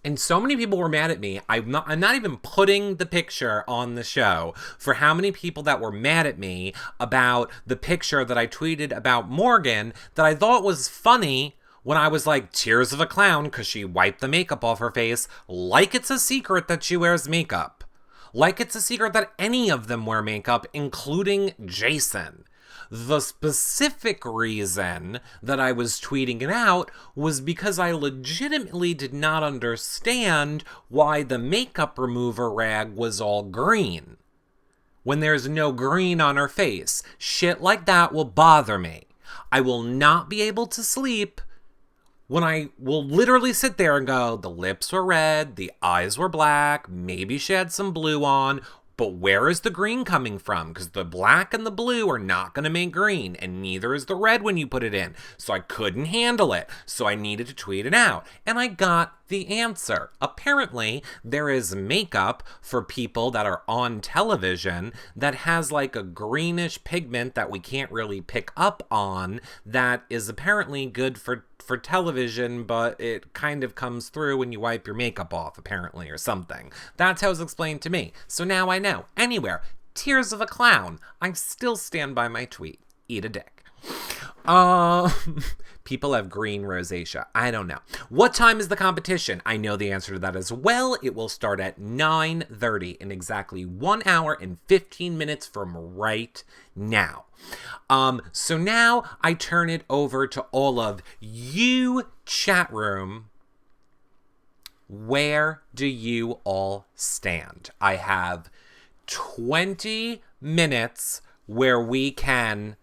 And so many people were mad at me. I'm not even putting the picture on the show for how many people that were mad at me about the picture that I tweeted about Morgan that I thought was funny when I was like, tears of a clown because she wiped the makeup off her face like it's a secret that she wears makeup. Like it's a secret that any of them wear makeup, including Jason. The specific reason that I was tweeting it out was because I legitimately did not understand why the makeup remover rag was all green when there's no green on her face. Shit like that will bother me. I will not be able to sleep when I will literally sit there and go, the lips were red, the eyes were black, maybe she had some blue on, but where is the green coming from? Because the black and the blue are not going to make green, and neither is the red when you put it in. So I couldn't handle it, so I needed to tweet it out. And I got the answer. Apparently, there is makeup for people that are on television that has like a greenish pigment that we can't really pick up on that is apparently good for television, but it kind of comes through when you wipe your makeup off, apparently, or something. That's how it was explained to me. So now I know. Anywhere. Tears of a clown. I still stand by my tweet. Eat a dick. People have green rosacea. I don't know. What time is the competition? I know the answer to that as well. It will start at 9:30 in exactly 1 hour and 15 minutes from right now. So now I turn it over to all of you, chat room. Where do you all stand? I have 20 minutes where we can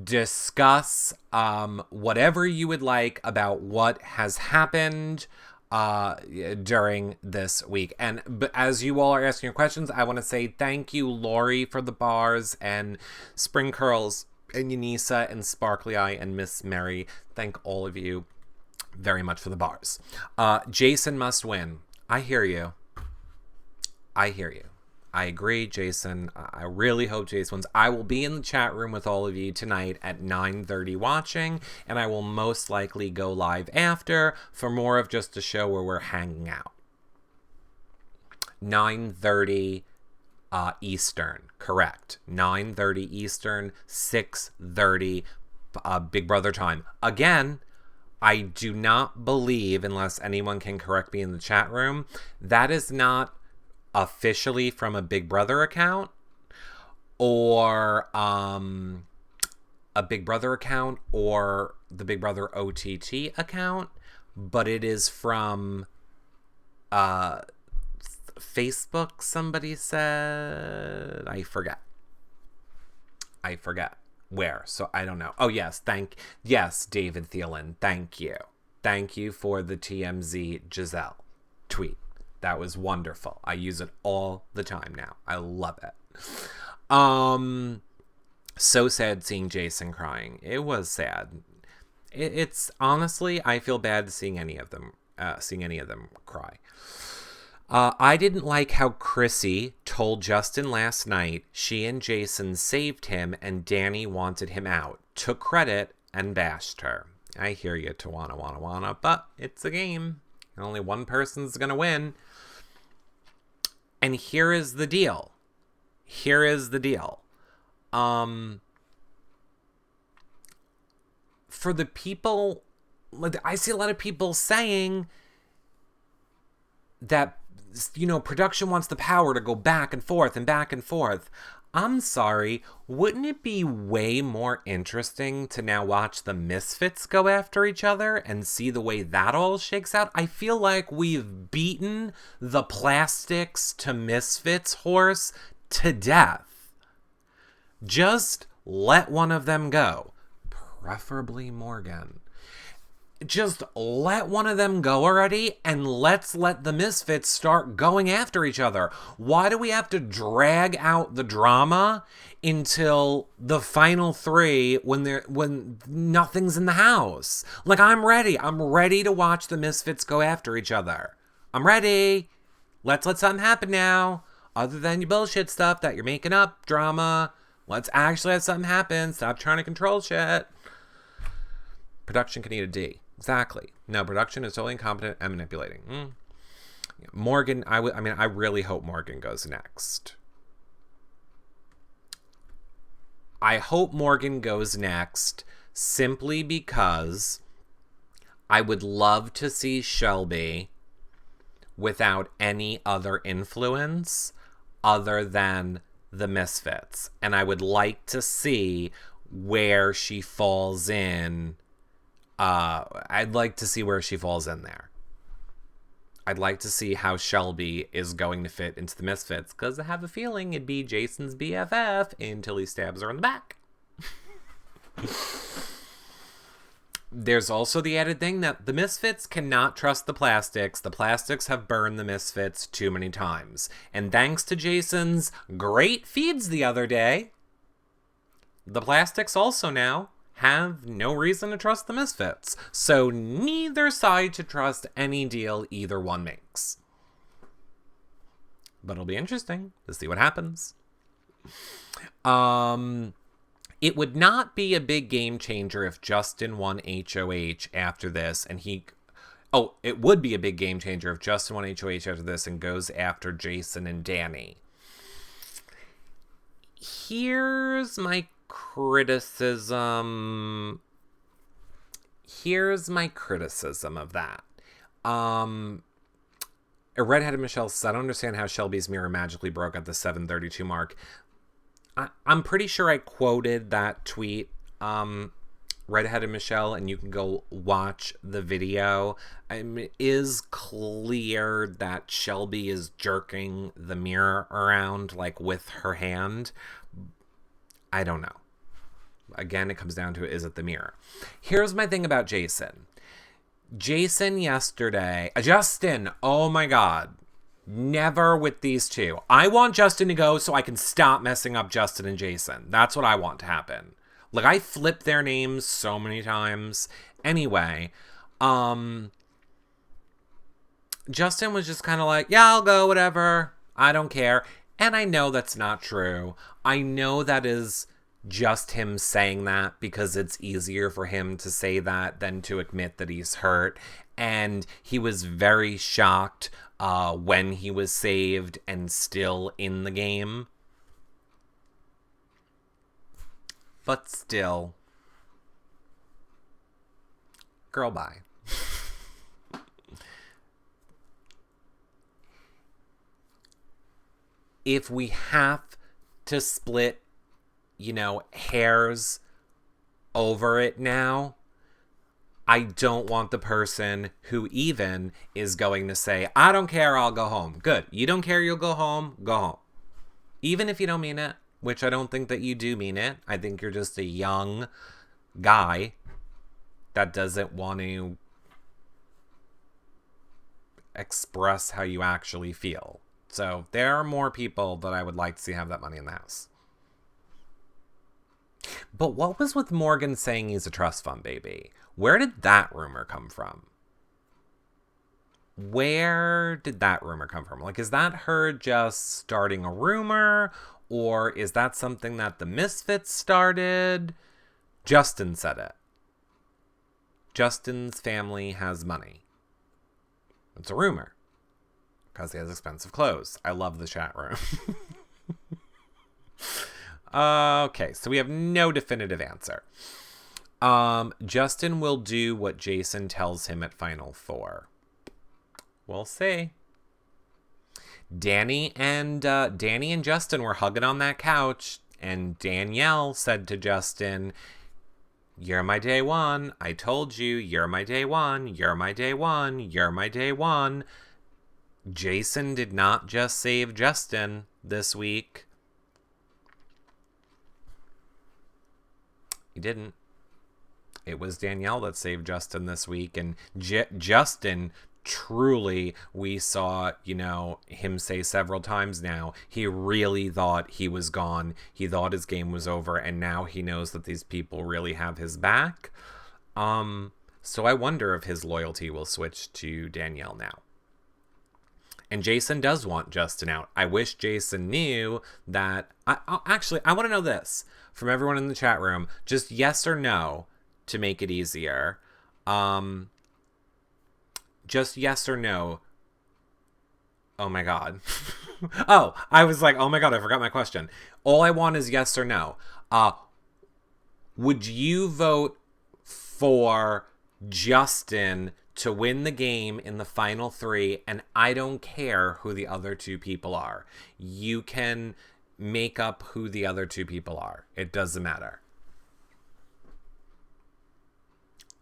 discuss whatever you would like about what has happened during this week. But as you all are asking your questions, I want to say thank you, Lori, for the bars, and Spring Curls, and Yanisa, and Sparkly Eye, and Miss Mary. Thank all of you very much for the bars. Jason must win. I hear you. I agree, Jason. I really hope Jason wins. I will be in the chat room with all of you tonight at 9:30 watching, and I will most likely go live after for more of just a show where we're hanging out. 9:30 Eastern, correct. 9:30 Eastern, 6:30 Big Brother time. Again, I do not believe, unless anyone can correct me in the chat room, that is not officially from a Big Brother account or a Big Brother account or the Big Brother OTT account, but it is from Facebook, somebody said. I forget where, so I don't know. Oh yes, yes, David Thielen, thank you for the TMZ Giselle tweet. That was wonderful. I use it all the time now. I love it. So sad seeing Jason crying. It was sad. It's honestly, I feel bad seeing any of them cry. I didn't like how Chrissy told Justin last night she and Jason saved him and Danny wanted him out, took credit, and bashed her. I hear you, Tawana, but it's a game. And only one person's going to win. And here is the deal. For the people I see a lot of people saying that, production wants the power to go back and forth and back and forth. I'm sorry, wouldn't it be way more interesting to now watch the Misfits go after each other and see the way that all shakes out? I feel like we've beaten the Plastics to Misfits horse to death. Just let one of them go. Preferably Morgan. Just let one of them go already, and let's let the Misfits start going after each other. Why do we have to drag out the drama until the final three when nothing's in the house? Like, I'm ready. I'm ready to watch the Misfits go after each other. I'm ready. Let's let something happen now. Other than your bullshit stuff that you're making up, drama. Let's actually have something happen. Stop trying to control shit. Production can eat a D. Exactly. No, production is totally incompetent and manipulating. Morgan, I really hope Morgan goes next. I hope Morgan goes next simply because I would love to see Shelby without any other influence other than the Misfits. And I would like to see where she falls in. I'd like to see where she falls in there. I'd like to see how Shelby is going to fit into the Misfits, because I have a feeling it'd be Jason's BFF until he stabs her in the back. There's also the added thing that the Misfits cannot trust the Plastics. The Plastics have burned the Misfits too many times. And thanks to Jason's great feeds the other day, the Plastics also now have no reason to trust the Misfits. So neither side should trust any deal either one makes. But it'll be interesting to see what happens. It would not be a big game changer if Justin won HOH after this and it would be a big game changer if Justin won HOH after this and goes after Jason and Danny. Here's my criticism of that. A redheaded Michelle says, I don't understand how Shelby's mirror magically broke at the 7:32 mark. I'm pretty sure I quoted that tweet, redheaded Michelle, and you can go watch the video. It is clear that Shelby is jerking the mirror around, like, with her hand. I don't know. Again, it comes down to, is it the mirror? Here's my thing about Jason. Justin, oh my God. Never with these two. I want Justin to go so I can stop messing up Justin and Jason. That's what I want to happen. Like, I flipped their names so many times. Anyway, Justin was just kind of like, yeah, I'll go, whatever. I don't care. And I know that's not true. I know that is just him saying that because it's easier for him to say that than to admit that he's hurt. And he was very shocked when he was saved and still in the game. But still. Girl, bye. If we have to split, hairs over it now, I don't want the person who even is going to say, I don't care, I'll go home. Good. You don't care, you'll go home. Go home. Even if you don't mean it, which I don't think that you do mean it. I think you're just a young guy that doesn't want to express how you actually feel. So there are more people that I would like to see have that money in the house. But what was with Morgan saying he's a trust fund baby? Where did that rumor come from? Like, is that her just starting a rumor? Or is that something that the Misfits started? Justin said it. Justin's family has money. It's a rumor. Because he has expensive clothes. I love the chat room. Okay, so we have no definitive answer. Justin will do what Jason tells him at Final Four. We'll see. Danny and Justin were hugging on that couch, and Danielle said to Justin, "You're my day one. I told you, you're my day one. You're my day one. You're my day one." Jason did not just save Justin this week. He didn't. It was Danielle that saved Justin this week, and Justin truly, we saw, him say several times now, he really thought he was gone. He thought his game was over, and now he knows that these people really have his back. So I wonder if his loyalty will switch to Danielle now. And Jason does want Justin out. I wish Jason knew that. Actually, I want to know this from everyone in the chat room. Just yes or no to make it easier. Just yes or no. Oh my God. Oh, I was like, oh my God, I forgot my question. All I want is yes or no. Would you vote for Justin to win the game in the final three? And I don't care who the other two people are. You can make up who the other two people are. It doesn't matter.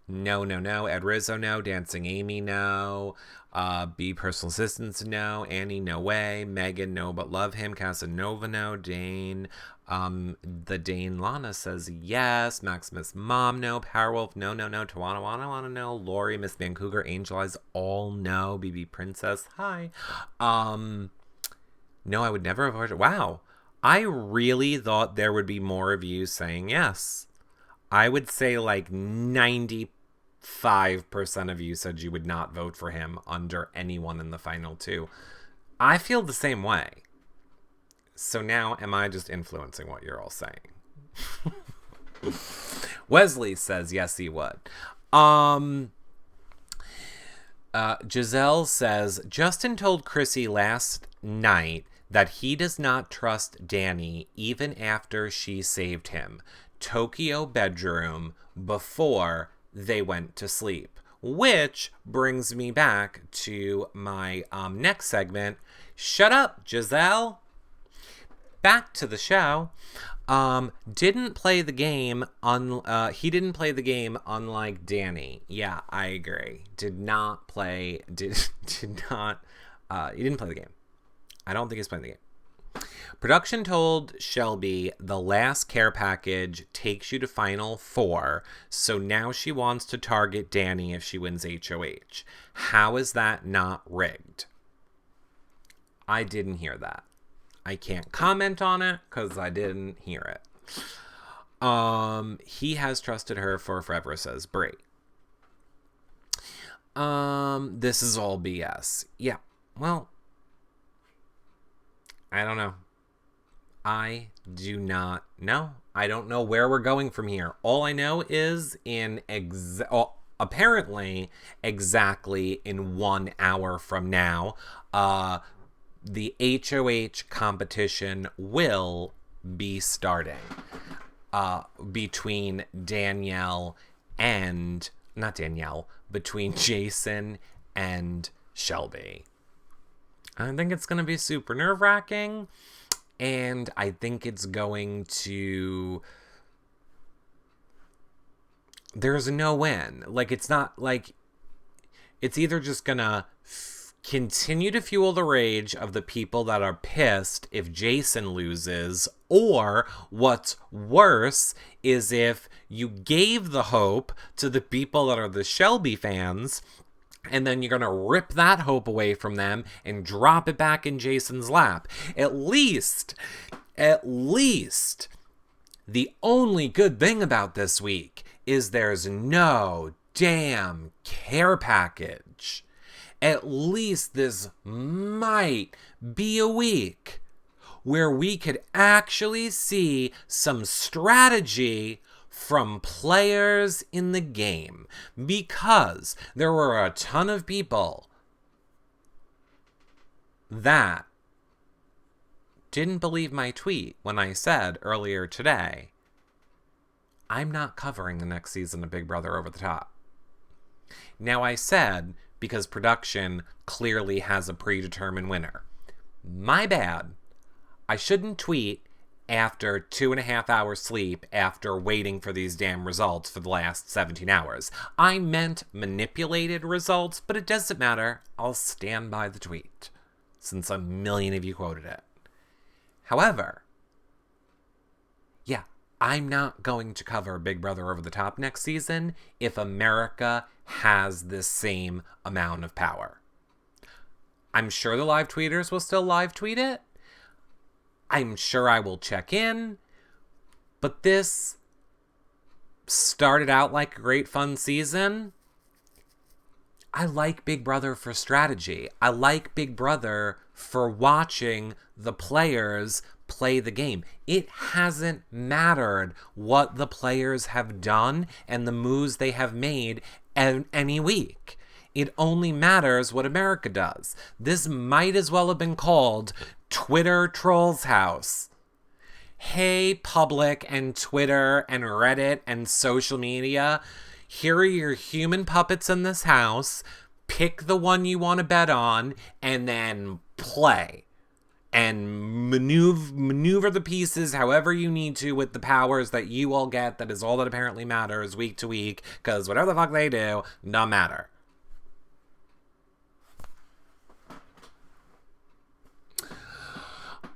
No. Ed Rizzo, no. Dancing Amy, no. B Personal Assistants, no. Annie, no way. Megan, no, but love him. Casanova, no. Dane. The Dane Lana says yes. Maximus Mom, no. Powerwolf, no. Tawana wanna know. Lori, Miss Van Cougar, Angel Eyes, all no. BB Princess, hi. No, I would never have heard it. Wow. I really thought there would be more of you saying yes. I would say like 95% of you said you would not vote for him under anyone in the final two. I feel the same way. So now, am I just influencing what you're all saying? Wesley says yes, he would. Giselle says, Justin told Chrissy last night that he does not trust Danny even after she saved him. Tokyo bedroom before they went to sleep. Which brings me back to my next segment. Shut up, Giselle. Back to the show. Didn't play the game he didn't play the game unlike Danny. Yeah, I agree. He didn't play the game. I don't think he's playing the game. Production told Shelby the last care package takes you to Final Four, so now she wants to target Danny if she wins HOH. How is that not rigged? I didn't hear that. I can't comment on it because I didn't hear it. He has trusted her for forever, says Brie. This is all BS. Yeah, well, I don't know. I do not know. I don't know where we're going from here. All I know is apparently exactly in 1 hour from now, the HOH competition will be starting between between Jason and Shelby. I think it's going to be super nerve-wracking. And I think it's going to... There's no win. Like, it's not like... It's either just going to continue to fuel the rage of the people that are pissed if Jason loses, or what's worse is if you gave the hope to the people that are the Shelby fans, and then you're going to rip that hope away from them and drop it back in Jason's lap. At least, the only good thing about this week is there's no damn care package. At least this might be a week where we could actually see some strategy from players in the game, because there were a ton of people that didn't believe my tweet when I said earlier today, I'm not covering the next season of Big Brother Over the Top. Now, I said because production clearly has a predetermined winner. My bad. I shouldn't tweet after 2.5 hours sleep after waiting for these damn results for the last 17 hours. I meant manipulated results, but it doesn't matter. I'll stand by the tweet, since a million of you quoted it. However, yeah, I'm not going to cover Big Brother Over the Top next season if America has this same amount of power. I'm sure the live tweeters will still live tweet it. I'm sure I will check in. But this started out like a great fun season. I like Big Brother for strategy. I like Big Brother for watching the players play the game. It hasn't mattered what the players have done and the moves they have made any week. It only matters what America does. This might as well have been called Twitter Trolls House. Hey, public and Twitter and Reddit and social media, here are your human puppets in this house. Pick the one you want to bet on and then play. And maneuver the pieces however you need to with the powers that you all get. That is all that apparently matters week to week. Because whatever the fuck they do, don't matter.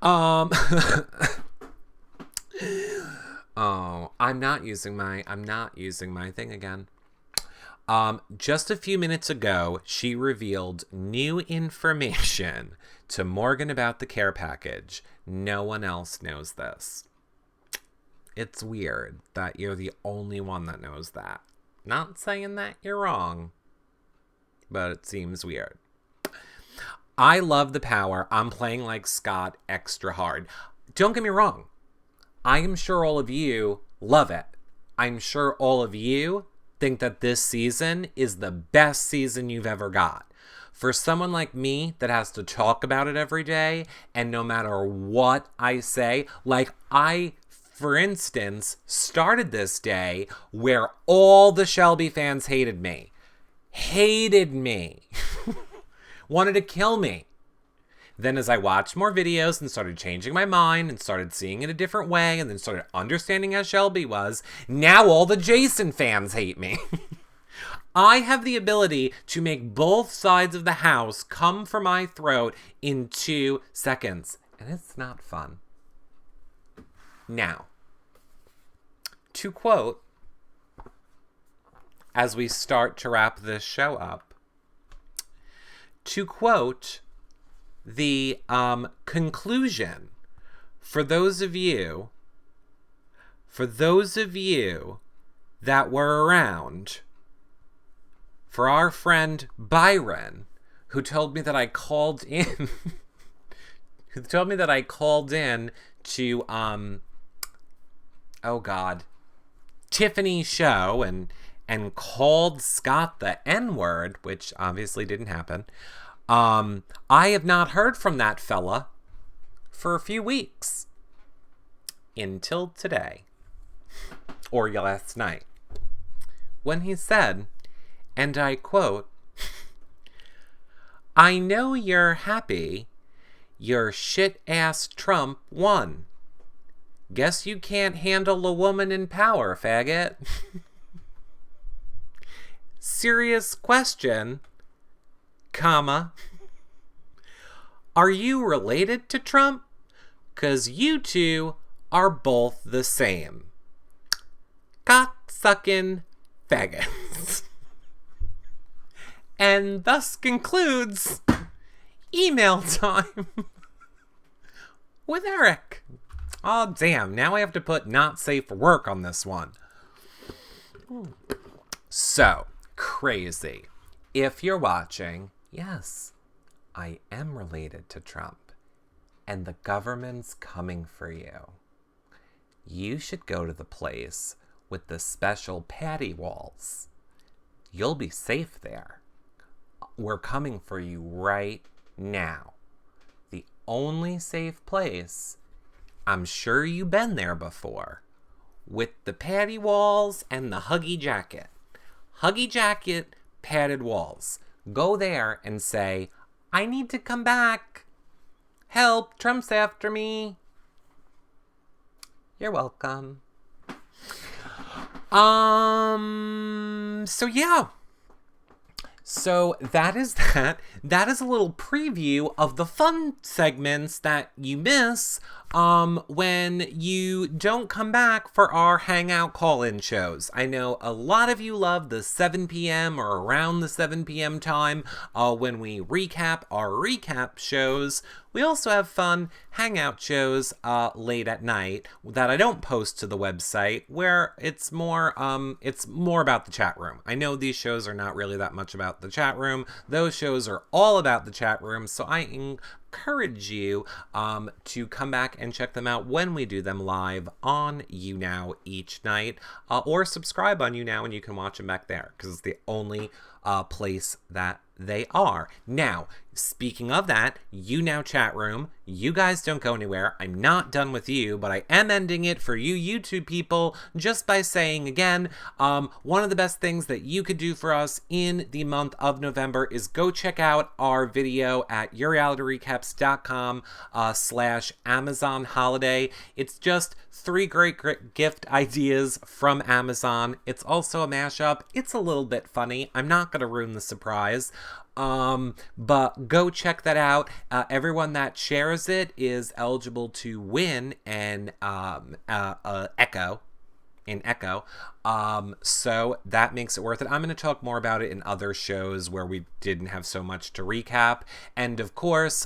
Oh, I'm not using my thing again. Just a few minutes ago, she revealed new information to Morgan about the care package. No one else knows this. It's weird that you're the only one that knows that. Not saying that you're wrong, but it seems weird. I love the power. I'm playing like Scott extra hard. Don't get me wrong. I am sure all of you love it. I'm sure all of you think that this season is the best season you've ever got. For someone like me that has to talk about it every day, and no matter what I say, like I, for instance, started this day where all the Shelby fans hated me. Wanted to kill me. Then as I watched more videos and started changing my mind and started seeing it a different way and then started understanding how Shelby was, now all the Jason fans hate me. I have the ability to make both sides of the house come for my throat in 2 seconds. And it's not fun. Now, to quote, as we start to wrap this show up, to quote the conclusion for those of you that were around for our friend Byron, who told me that I called in to Tiffany's show and called Scott the N-word, which obviously didn't happen. I have not heard from that fella for a few weeks. Until today. Or last night. When he said, and I quote, "I know you're happy. Your shit-ass Trump won. Guess you can't handle a woman in power, faggot." Serious question, comma, are you related to Trump? 'Cause you two are both the same. Cock-sucking faggots. And thus concludes Email Time with Eric. Oh, damn. Now I have to put not safe for work on this one. So, crazy. If you're watching, yes, I am related to Trump. And the government's coming for you. You should go to the place with the special patty walls. You'll be safe there. We're coming for you right now. The only safe place, I'm sure you've been there before, with the patty walls and the huggy jacket. Huggy jacket, padded walls. Go there and say, I need to come back. Help, Trump's after me. You're welcome. So yeah. So that is that. That is a little preview of the fun segments that you miss when you don't come back for our hangout call-in shows. I know a lot of you love the 7 p.m. or around the 7 p.m. time when we recap our recap shows. We also have fun hangout shows late at night that I don't post to the website, where it's more about the chat room. I know these shows are not really that much about the chat room. Those shows are all about the chat room, so I encourage you to come back and check them out when we do them live on YouNow each night, or subscribe on YouNow and you can watch them back there, because it's the only place that they are. Now, speaking of that, YouNow chat room, you guys don't go anywhere. I'm not done with you, but I am ending it for you YouTube people just by saying again, one of the best things that you could do for us in the month of November is go check out our video at yourrealityrecaps.com/Amazon holiday. It's just 3 great gift ideas from Amazon. It's also a mashup. It's a little bit funny. I'm not going to ruin the surprise. But go check that out. Everyone that shares it is eligible to win an Echo. So that makes it worth it. I'm going to talk more about it in other shows where we didn't have so much to recap. And of course,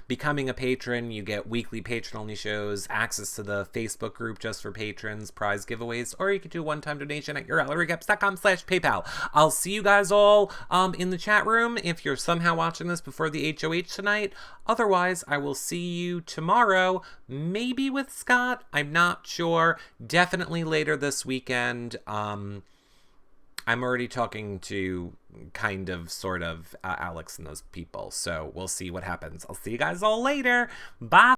becoming a patron, you get weekly patron-only shows, access to the Facebook group just for patrons, prize giveaways, or you could do a one-time donation at yourrealityrecaps.com/PayPal. I'll see you guys all in the chat room if you're somehow watching this before the HOH tonight. Otherwise, I will see you tomorrow, maybe with Scott. I'm not sure. Definitely later this weekend. I'm already talking to kind of, sort of, Alex and those people, so we'll see what happens. I'll see you guys all later. Bye!